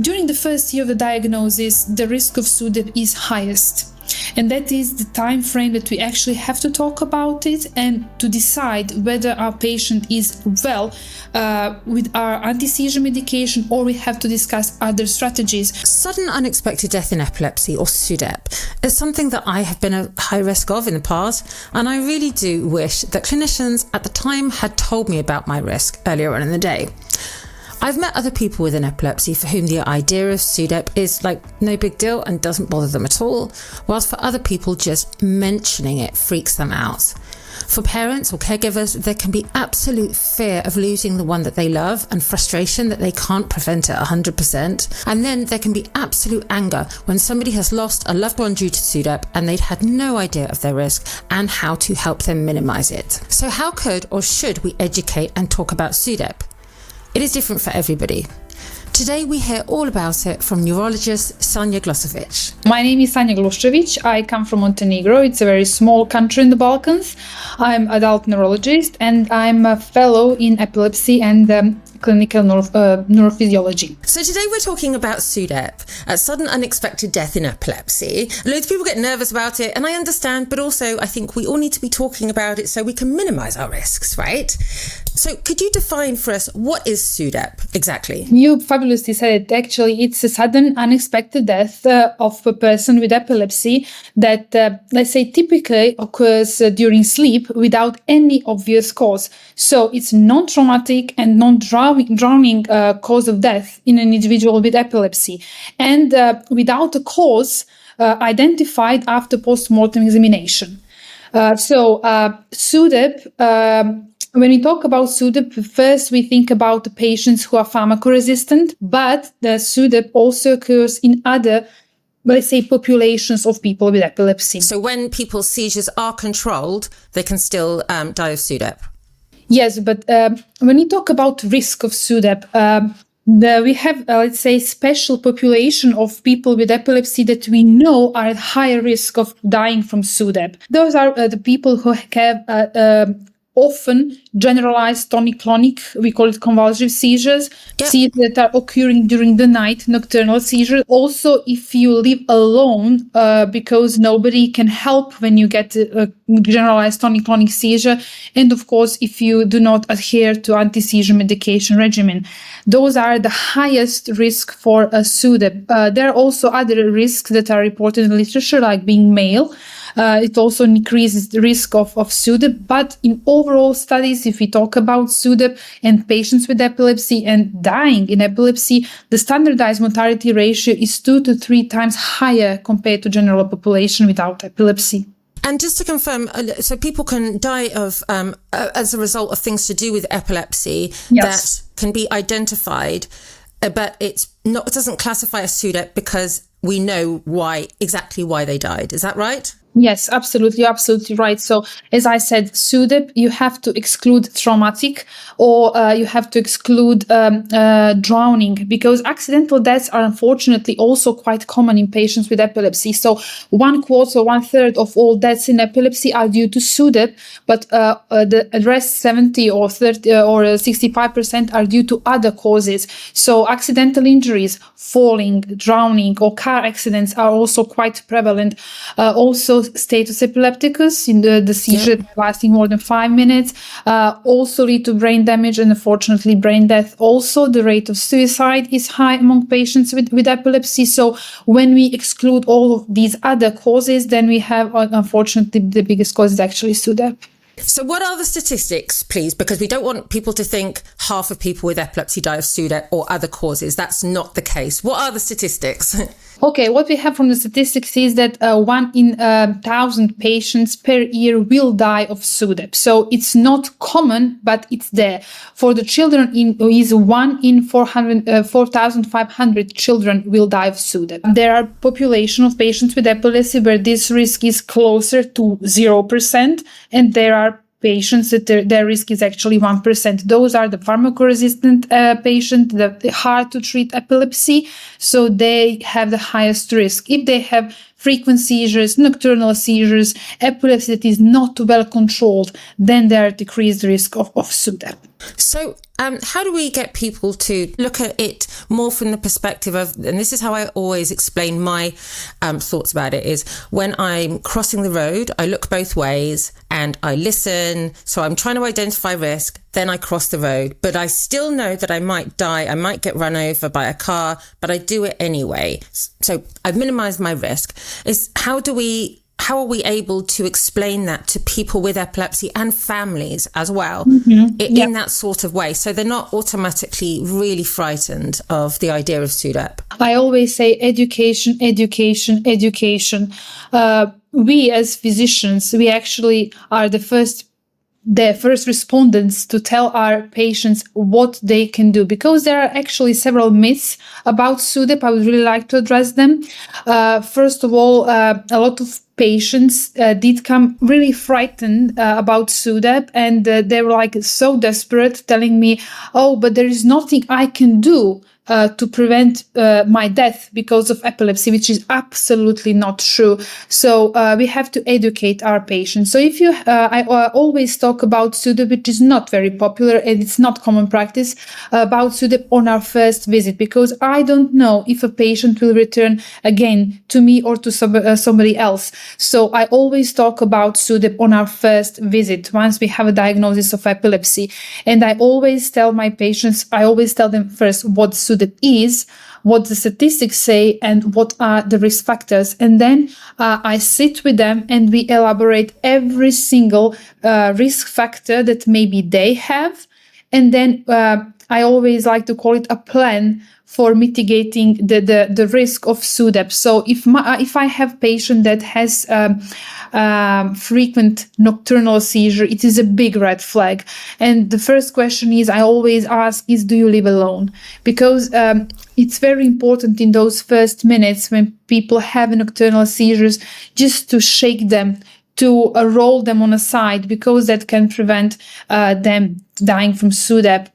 During the first year of the diagnosis, the risk of SUDEP is highest. And that is the time frame that we actually have to talk about it and to decide whether our patient is well with our anti-seizure medication, or we have to discuss other strategies. Sudden unexpected death in epilepsy, or SUDEP, is something that I have been a high risk of in the past, and I really do wish that clinicians at the time had told me about my risk earlier on in the day. I've met other people with an epilepsy for whom the idea of SUDEP is like no big deal and doesn't bother them at all, whilst for other people just mentioning it freaks them out. For parents or caregivers, there can be absolute fear of losing the one that they love and frustration that they can't prevent it 100%. And then there can be absolute anger when somebody has lost a loved one due to SUDEP and they'd had no idea of their risk and how to help them minimise it. So how could or should we educate and talk about SUDEP? It is different for everybody. Today we hear all about it from neurologist Sanja Gluscevic. My name is Sanja Gluscevic. I come from Montenegro. It's a very small country in the Balkans. I'm adult neurologist and I'm a fellow in epilepsy and clinical neurophysiology. So today we're talking about SUDEP, a sudden unexpected death in epilepsy. Loads of people get nervous about it, and I understand, but also I think we all need to be talking about it so we can minimise our risks, right? So could you define for us what is SUDEP exactly? You fabulously said it. Actually, it's a sudden unexpected death of a person with epilepsy that, let's say, typically occurs during sleep without any obvious cause. So it's non-traumatic and non-drowning cause of death in an individual with epilepsy, and without a cause identified after post-mortem examination. SUDEP, when we talk about SUDEP, first we think about the patients who are pharmacoresistant, but the SUDEP also occurs in other, let's say, populations of people with epilepsy. So when people's seizures are controlled, they can still die of SUDEP? Yes, but when we talk about risk of SUDEP, we have, let's say, special population of people with epilepsy that we know are at higher risk of dying from SUDEP. Those are the people who have often generalized tonic-clonic, we call it convulsive seizures, seizures that are occurring during the night, nocturnal seizures. Also, if you live alone, because nobody can help when you get a generalized tonic-clonic seizure, and of course, if you do not adhere to anti-seizure medication regimen. Those are the highest risk for a SUDEP. There are also other risks that are reported in the literature, like being male. It also increases the risk of SUDEP, but in overall studies, if we talk about SUDEP and patients with epilepsy and dying in epilepsy, the standardized mortality ratio is 2 to 3 times higher compared to general population without epilepsy. And just to confirm, so people can die of as a result of things to do with epilepsy that can be identified, but it doesn't classify as SUDEP because we know exactly why they died. Is that right? Yes, absolutely. You're absolutely right. So as I said, SUDEP, you have to exclude traumatic, or you have to exclude drowning, because accidental deaths are unfortunately also quite common in patients with epilepsy. So 1/4 or 1/3 of all deaths in epilepsy are due to SUDEP, but the rest 70 or 30 or 65% are due to other causes. So accidental injuries, falling, drowning, or car accidents are also quite prevalent. Also status epilepticus, in the seizure lasting more than 5 minutes, also lead to brain damage and unfortunately brain death. Also, the rate of suicide is high among patients with epilepsy. So when we exclude all of these other causes, then we have, unfortunately, the biggest cause is actually SUDEP. So what are the statistics, please? Because we don't want people to think half of people with epilepsy die of SUDEP or other causes. That's not the case. What are the statistics? Okay, what we have from the statistics is that 1 in 1,000 patients per year will die of SUDEP. So it's not common, but it's there. For the children, is 1 in 4,500 children will die of SUDEP. There are population of patients with epilepsy where this risk is closer to 0%, and there are patients that their risk is actually 1%. Those are the pharmacoresistant patients, the hard to treat epilepsy. So they have the highest risk. If they have frequent seizures, nocturnal seizures, epilepsy that is not well controlled, then there are decreased risk of SUDEP. So how do we get people to look at it more from the perspective of, and this is how I always explain my thoughts about it, is when I'm crossing the road, I look both ways and I listen. So I'm trying to identify risk, then I cross the road, but I still know that I might die, I might get run over by a car, but I do it anyway. So I've minimized my risk. How are we able to explain that to people with epilepsy and families as well in that sort of way, so they're not automatically really frightened of the idea of SUDEP? I always say education, education, education. We as physicians, we actually are the first respondents to tell our patients what they can do, because there are actually several myths about SUDEP. I would really like to address them. First of all, a lot of patients did come really frightened about SUDEP, and they were like so desperate, telling me, oh, but there is nothing I can do to prevent my death because of epilepsy, which is absolutely not true. So we have to educate our patients. So if I always talk about SUDEP, which is not very popular and it's not common practice, about SUDEP on our first visit, because I don't know if a patient will return again to me or to somebody else. So I always talk about SUDEP on our first visit, once we have a diagnosis of epilepsy. And I always tell my patients, I always tell them first what SUDEP is, what the statistics say, and what are the risk factors. And then I sit with them and we elaborate every single risk factor that maybe they have. And then I always like to call it a plan for mitigating the risk of SUDEP. So if I have a patient that has frequent nocturnal seizure, it is a big red flag. And the first question is, I always ask, is do you live alone? Because it's very important in those first minutes when people have nocturnal seizures, just to shake them, to roll them on a side, because that can prevent them dying from SUDEP.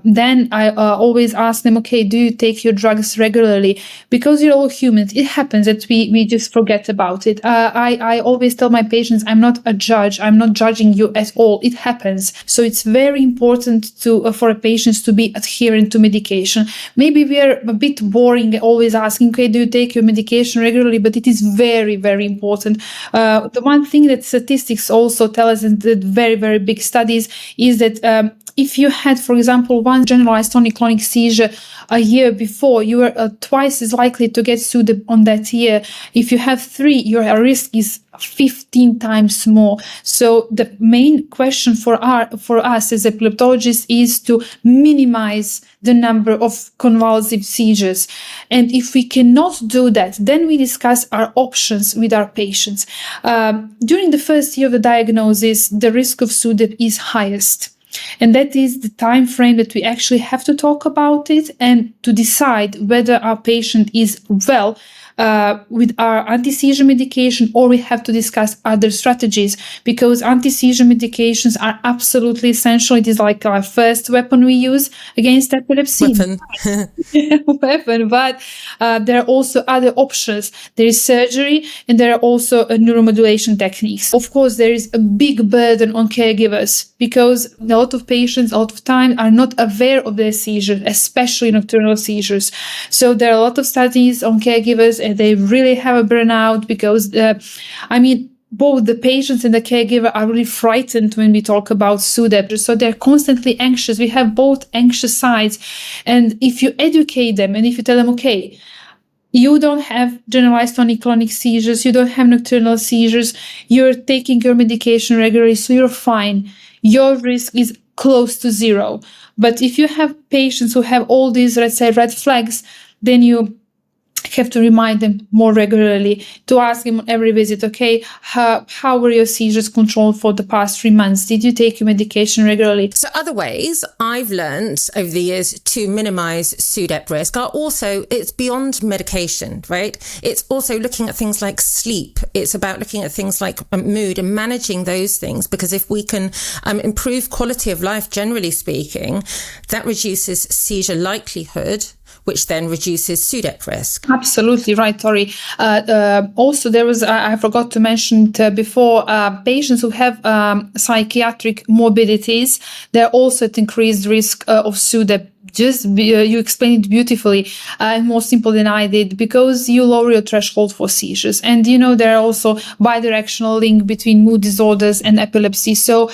Then I always ask them, okay, do you take your drugs regularly? Because you're all humans. It happens that we just forget about it. I always tell my patients, I'm not a judge. I'm not judging you at all. It happens. So it's very important for patients to be adherent to medication. Maybe we are a bit boring, always asking, okay, do you take your medication regularly? But it is very, very important. The one thing that statistics also tell us in the very, very big studies is that if you had, for example, one generalized tonic-clonic seizure a year before, you are twice as likely to get SUDEP on that year. If you have 3, your risk is 15 times more. So the main question for us as epileptologists is to minimize the number of convulsive seizures. And if we cannot do that, then we discuss our options with our patients. During the first year of the diagnosis, the risk of SUDEP is highest. And that is the time frame that we actually have to talk about it and to decide whether our patient is well with our anti-seizure medication, or we have to discuss other strategies, because anti-seizure medications are absolutely essential. It is like our first weapon we use against epilepsy. Weapon, but there are also other options. There is surgery, and there are also neuromodulation techniques. Of course, there is a big burden on caregivers, because a lot of patients, a lot of time, are not aware of their seizures, especially nocturnal seizures. So there are a lot of studies on caregivers, and they really have a burnout, because both the patients and the caregiver are really frightened when we talk about SUDEP. So they're constantly anxious. We have both anxious sides. And if you educate them and if you tell them, okay, you don't have generalized tonic-clonic seizures, you don't have nocturnal seizures, you're taking your medication regularly, so you're fine. Your risk is close to 0. But if you have patients who have all these, let's say, red flags, then you have to remind them more regularly, to ask them on every visit, okay, how were your seizures controlled for the past 3 months? Did you take your medication regularly? So other ways I've learned over the years to minimize SUDEP risk are also, it's beyond medication, right? It's also looking at things like sleep. It's about looking at things like mood and managing those things, because if we can improve quality of life, generally speaking, that reduces seizure likelihood, which then reduces SUDEP risk. Absolutely right, Torie. Also, there was, I forgot to mention before, patients who have psychiatric morbidities, they're also at increased risk of SUDEP. You explained it beautifully and more simple than I did, because you lower your threshold for seizures. And, there are also bidirectional link between mood disorders and epilepsy. So,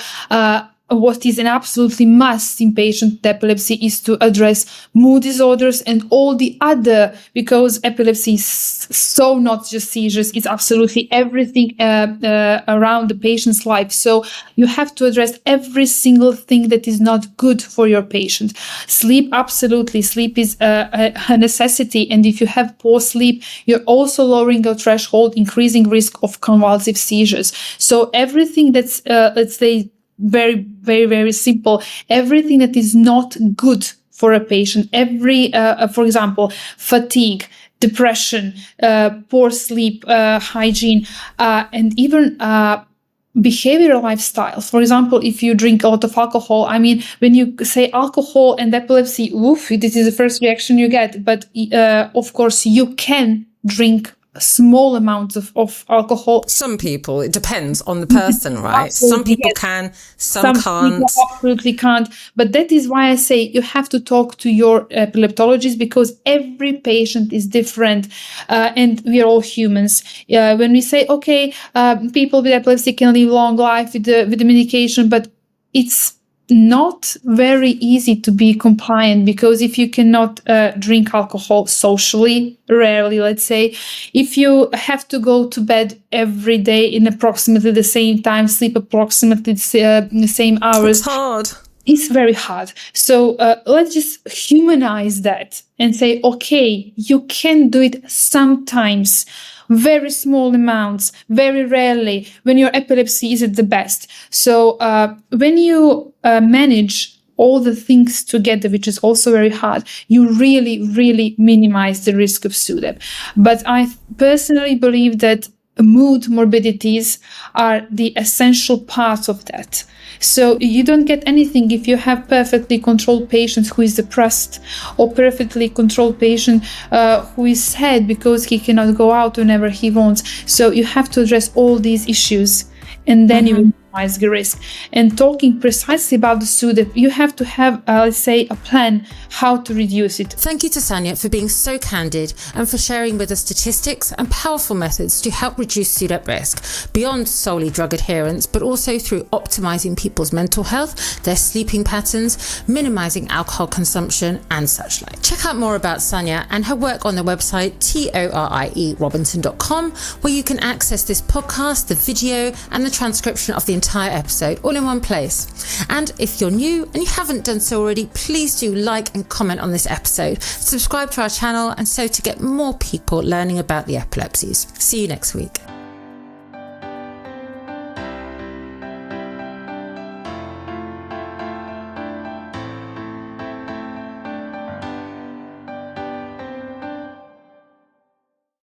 what is an absolutely must in patient with epilepsy is to address mood disorders and all the other, because epilepsy is so not just seizures, it's absolutely everything around the patient's life. So you have to address every single thing that is not good for your patient. Sleep, absolutely. Sleep is a necessity. And if you have poor sleep, you're also lowering your threshold, increasing risk of convulsive seizures. So everything that's, let's say, very, very, very simple. Everything that is not good for a patient, for example, fatigue, depression, poor sleep, hygiene, and even behavioral lifestyles. For example, if you drink a lot of alcohol, when you say alcohol and epilepsy, this is the first reaction you get. But of course, you can drink small amounts of alcohol. Some people, it depends on the person, right? Some people can, some can't. People absolutely can't. But that is why I say you have to talk to your epileptologist, because every patient is different, and we are all humans. When we say, okay, people with epilepsy can live long life with the medication, but it's not very easy to be compliant, because if you cannot drink alcohol socially, rarely, let's say, if you have to go to bed every day in approximately the same time, sleep approximately the same hours. It's hard. It's very hard. So let's just humanize that and say, okay, you can do it sometimes, very small amounts, very rarely, when your epilepsy is at the best. So when you manage all the things together, which is also very hard, you really, really minimize the risk of SUDEP. But I personally believe that mood morbidities are the essential part of that. So you don't get anything if you have perfectly controlled patient who is depressed, or perfectly controlled patient who is sad because he cannot go out whenever he wants. So you have to address all these issues, and then you will minimize the risk. And talking precisely about the SUDEP, you have to have, let's say, a plan how to reduce it. Thank you to Sanja for being so candid and for sharing with us statistics and powerful methods to help reduce SUDEP risk, beyond solely drug adherence, but also through optimizing people's mental health, their sleeping patterns, minimizing alcohol consumption, and such like. Check out more about Sanja and her work on the website torierobinson.com, where you can access this podcast, the video, and the transcription of the entire episode all in one place. And if you're new and you haven't done so already, please do like and comment on this episode, subscribe to our channel, and so to get more people learning about the epilepsies. See you next week.